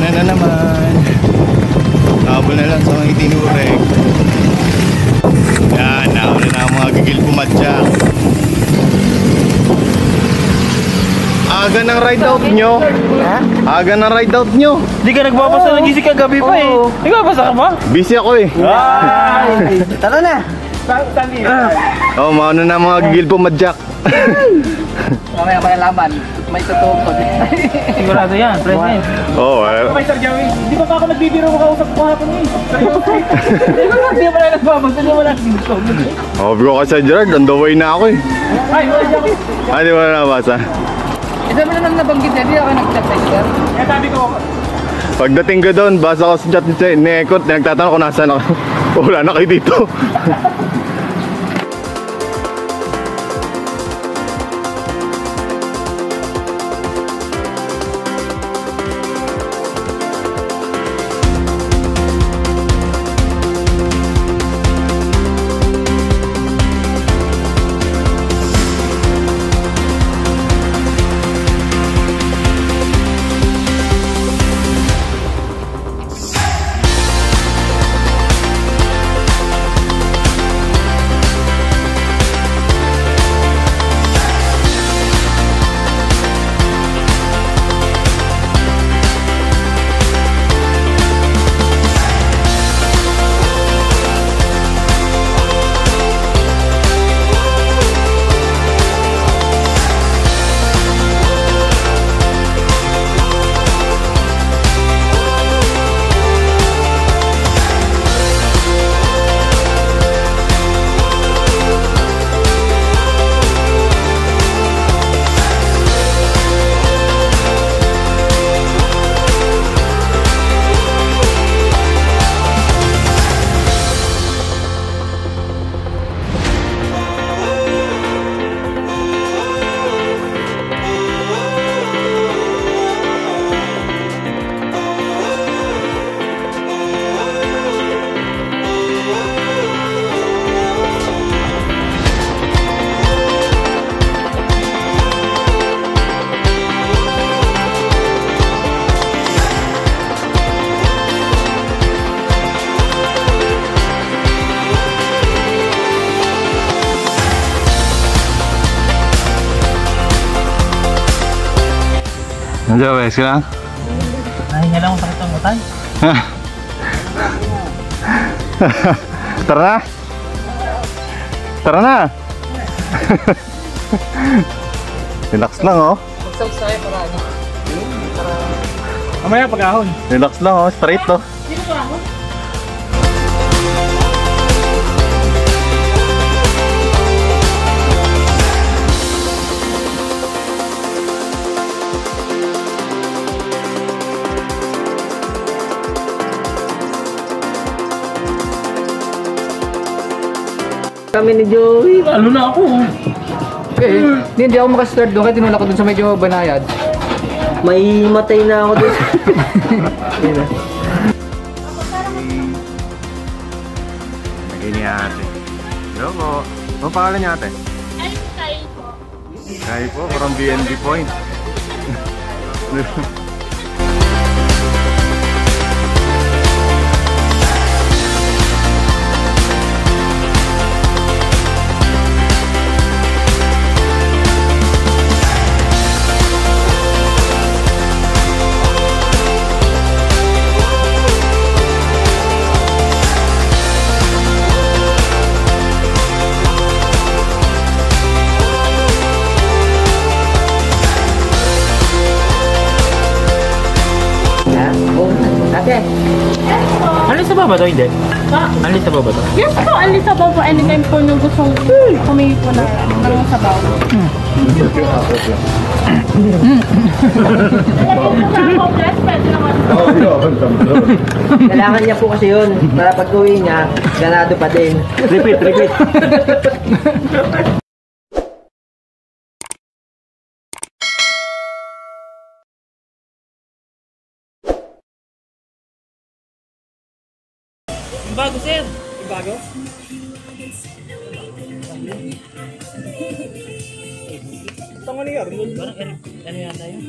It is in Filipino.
Sana na naman. Habol na lang sa mga itinurek. Yan, nauna na ang mga gigil pumadyak. Aga ng ride out nyo. Ha? Aga ng ride out nyo. Di ka nagbabasa ng gising kagabi pa eh. Nagbabasa ka ba? Busy ako eh. Ay! Tara na! Oh, mauna na ang mga gigil pumadyak. Mamaya laban. May totoo ko. Sigurado yan, present. Oh, May Sir Joey, di ba pa ako nagbibiro makausap ko hapon eh? Hindi mo na nagbabasa, hindi mo na nagbibiro. sabi ko kasi Gerard, on the way na ako eh. Ay, wala siya ako. Ay, di mo na nabasa. Isa mo na nang nabanggit niya, di ako nag-chat sa Sir. Kaya sabi ko, Pagdating ko doon, basa ko sa chat ni Ekot, nagtatanong kung nasaan ako. Wala na kayo dito. Nandiyo, wes ka lang? Nahinga lang ang sakit ng utay. Tara na! Tara na! Relax lang oh. magsausay para ano. Mamaya pag-ahon. Relax lang oh, straight oh. Sino ba ako? Kami ni Joey. Lalo na ako. Okay. Hindi ako makastart doon kaya tinulak ko doon sa medyo banayad. May matay na ako doon. Lagay ni ate. Hello po. Ano pangalan niya ate? Ay, kayo po. Kaya po, from BNB Point. Ate, Alis sa baba to, hindi? Alis sa baba to? Yes po, alis sa baba anytime po nung gustong kumain po na ng sabaw. kailangan niya po kasi yun para pag uwi niya, ganado pa din. Repeat. Bago, sir. Bago? Tango niya. Ano yata yun?